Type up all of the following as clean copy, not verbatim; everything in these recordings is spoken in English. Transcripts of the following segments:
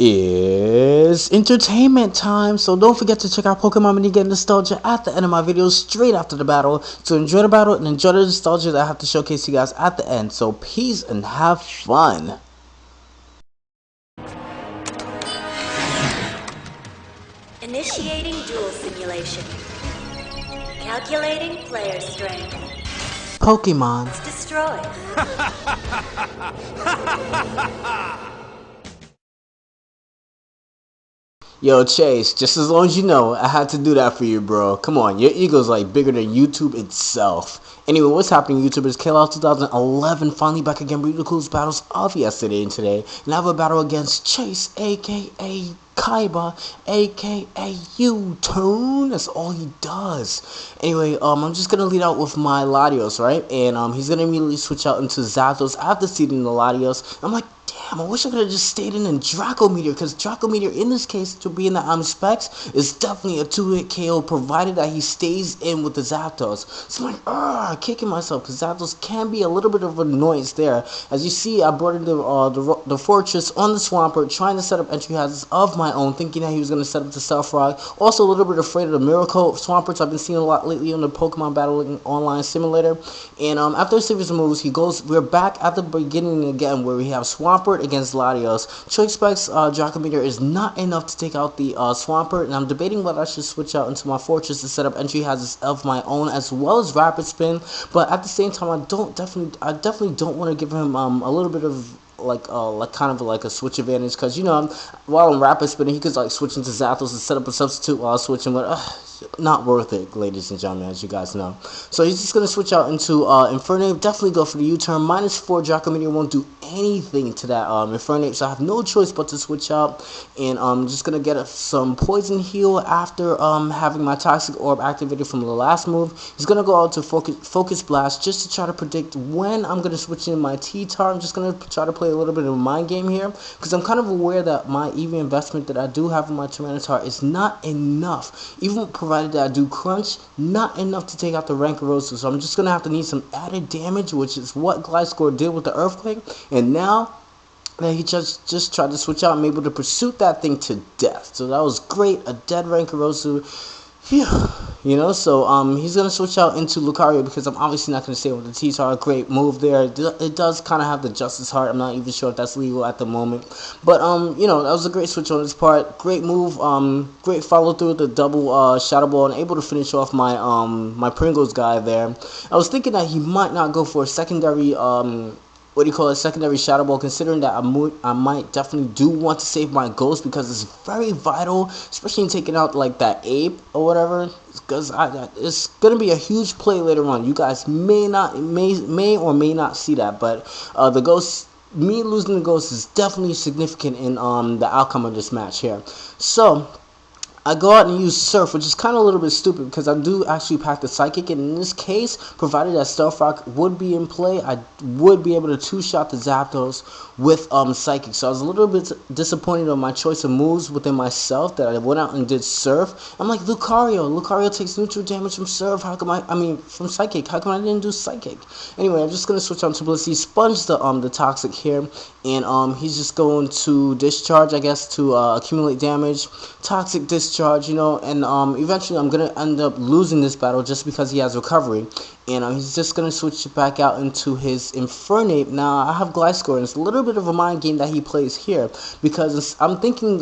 Is entertainment time, so don't forget to check out Pokemon Mini Get Nostalgia at the end of my videos straight after the battle. So enjoy the battle and enjoy the nostalgia that I have to showcase you guys at the end. So peace and have fun. Initiating duel simulation. Calculating player strength. Pokemon. Destroy. Yo, Chase, just as long as you know, I had to do that for you, bro. Come on, your ego's like bigger than YouTube itself. Anyway, what's happening, YouTubers? KLL 2011 finally back again. Reuniclus battles of yesterday and today. And I have a battle against Chase, aka Kaiba, aka U-turn. That's all he does. Anyway, I'm just gonna lead out with my Latios, right? And he's gonna immediately switch out into Zapdos after seeding the Latios. I'm like, damn, I wish I could have just stayed in Draco Meteor, because Draco Meteor in this case, to be in the specs, is definitely a 2-hit KO provided that he stays in with the Zapdos. So I'm like, kicking myself, because Zapdos can be a little bit of an annoyance there. As you see, I brought in the Fortress on the Swampert, trying to set up entry hazards of my own, thinking that he was going to set up the Stealth Rock. Also a little bit afraid of the Miracle Swamperts I've been seeing a lot lately on the Pokemon Battling Online Simulator. And after a series of moves, we're back at the beginning again, where we have Swampert against Latios. Choice Specs Draco Meteor is not enough to take out the Swampert, and I'm debating whether I should switch out into my Fortress to set up entry hazards of my own, as well as Rapid Spin. But at the same time, I definitely don't want to give him a little bit of like kind of like a switch advantage, because while I'm Rapid Spinning, he could like switch into Zapdos and set up a substitute while switching, but not worth it, ladies and gentlemen, as you guys know. So he's just gonna switch out into Infernape. Definitely go for the U-turn. -4 Draco Meteor won't do anything to that Infernape, so I have no choice but to switch out. And I'm just gonna get some poison heal after having my Toxic Orb activated from the last move. He's gonna go out to Focus Blast just to try to predict when I'm gonna switch in my T-Tar. I'm just gonna try to play a little bit of a mind game here, because I'm kind of aware that my EV investment that I do have in my Tyranitar is not enough, even provided that I do crunch, not enough to take out the Rankarosu. So I'm just gonna have to need some added damage, which is what Gliscor did with the Earthquake. And now that he just tried to switch out, I'm able to pursue that thing to death. So that was great. A dead Rankarosu. Phew. So he's going to switch out into Lucario, because I'm obviously not going to stay with the T-Tar. Great move there. It does kind of have the Justice Heart. I'm not even sure if that's legal at the moment. But, that was a great switch on his part. Great move. Great follow through with the double Shadow Ball, and able to finish off my my Pringles guy there. I was thinking that he might not go for a secondary secondary Shadow Ball, considering that I might definitely do want to save my Ghost, because it's very vital, especially in taking out like that Ape or whatever, because it's gonna be a huge play later on. You guys may or may not see that, but the Ghost, me losing the Ghost, is definitely significant in the outcome of this match here. So I go out and use Surf, which is kind of a little bit stupid, because I do actually pack the Psychic, and in this case, provided that Stealth Rock would be in play, I would be able to two-shot the Zapdos with Psychic. So I was a little bit disappointed on my choice of moves within myself, that I went out and did Surf. I'm like, Lucario takes neutral damage from Surf, from Psychic, how come I didn't do Psychic? Anyway, I'm just going to switch on to Blissey, sponge the Toxic here, and he's just going to Discharge, I guess, to accumulate damage. Toxic Discharge, and eventually I'm gonna end up losing this battle just because he has Recovery, and he's just gonna switch back out into his Infernape. Now I have Gliscor, and it's a little bit of a mind game that he plays here, because all I'm thinking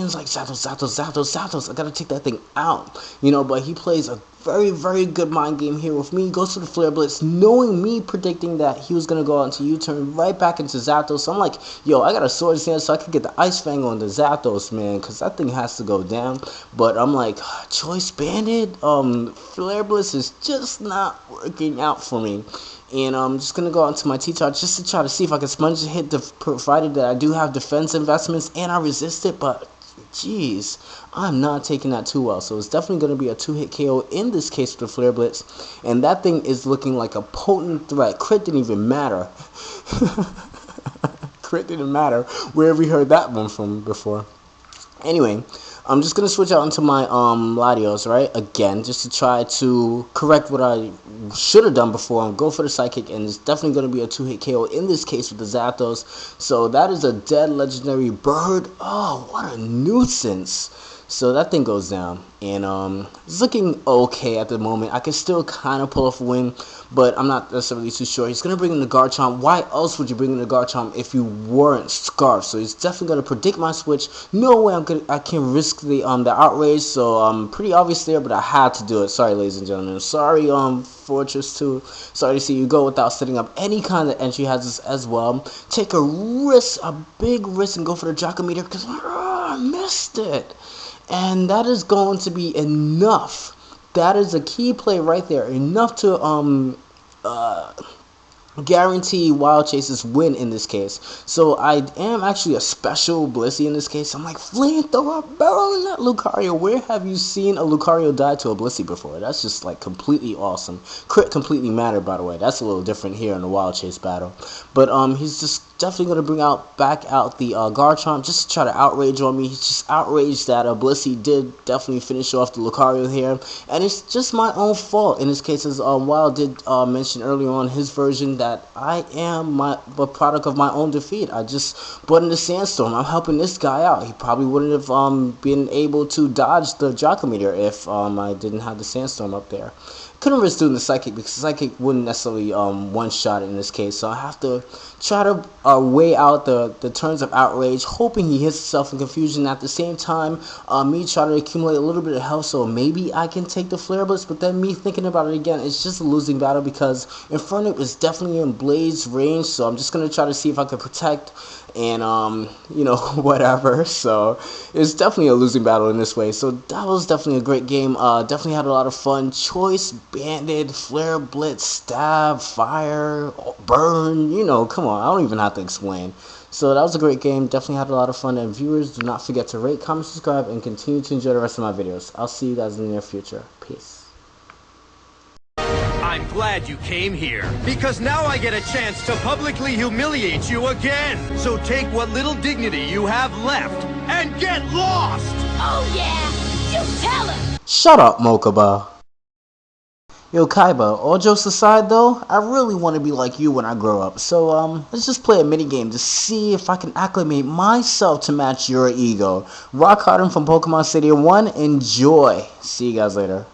is like, Zapdos, I gotta take that thing out, but he plays a very, very good mind game here with me. Goes to the Flare Blitz, knowing me predicting that he was going to go out into U-turn right back into Zapdos. So I'm like, yo, I got a Swords Dance so I can get the Ice Fang on the Zapdos, man, because that thing has to go down. But I'm like, Choice Banded, Flare Blitz is just not working out for me. And I'm just going to go out into my T-Tar just to try to see if I can sponge the hit, provided that I do have defense investments and I resist it. But, jeez, I'm not taking that too well. So it's definitely going to be a 2-hit KO in this case with the Flare Blitz. And that thing is looking like a potent threat. Crit didn't even matter. Crit didn't matter. Where have we heard that one from before? Anyway, I'm just gonna switch out into my Latios, right? Again, just to try to correct what I should have done before and go for the Psychic, and it's definitely gonna be a 2-hit KO in this case with the Zapdos. So that is a dead legendary bird. Oh, what a nuisance. So that thing goes down, and it's looking okay at the moment. I can still kind of pull off a win, but I'm not necessarily too sure. He's going to bring in the Garchomp. Why else would you bring in the Garchomp if you weren't Scarf? So he's definitely going to predict my switch. No way I can risk the outrage, so pretty obvious there, but I had to do it. Sorry, ladies and gentlemen. Sorry, Fortress 2. Sorry to see you go without setting up any kind of entry hazards as well. Take a risk, a big risk, and go for the Jockometer because I missed it. And that is going to be enough. That is a key play right there. Enough to guarantee WileChase's win in this case. So I am actually a special Blissey in this case. I'm like, flamethrower barrel in that Lucario. Where have you seen a Lucario die to a Blissey before? That's just like completely awesome. Crit completely mattered, by the way. That's a little different here in the WileChase battle. But he's just definitely going to bring back out the Garchomp just to try to outrage on me. He's just outraged that Blissey did definitely finish off the Lucario here. And it's just my own fault in this case, as Wild did mention earlier on his version that I am the product of my own defeat. I just brought in the Sandstorm. I'm helping this guy out. He probably wouldn't have been able to dodge the Jockometer if I didn't have the Sandstorm up there. Couldn't risk doing the Psychic because the Psychic wouldn't necessarily one-shot it in this case. So I have to try to weigh out the turns of outrage, hoping he hits himself in confusion. At the same time, me trying to accumulate a little bit of health so maybe I can take the Flare Blitz. But then me thinking about it again, it's just a losing battle because Infernape is definitely in Blaze range. So I'm just going to try to see if I can protect and you know, whatever. So it's definitely a losing battle in this way. So that was definitely a great game. Definitely had a lot of fun. Choice banded, flare blitz, stab, fire, burn, you know, come on, I don't even have to explain. So that was a great game. Definitely had a lot of fun. And viewers, do not forget to rate, comment, subscribe, and continue to enjoy the rest of my videos. I'll see you guys in the near future. Peace. I'm glad you came here, because now I get a chance to publicly humiliate you again. So take what little dignity you have left and get lost! Oh yeah, you tell him! Shut up, Mokuba. Yo, Kaiba, all jokes aside though, I really want to be like you when I grow up. So, let's just play a minigame to see if I can acclimate myself to match your ego. Rock Harden from Pokemon Stadium 1, enjoy. See you guys later.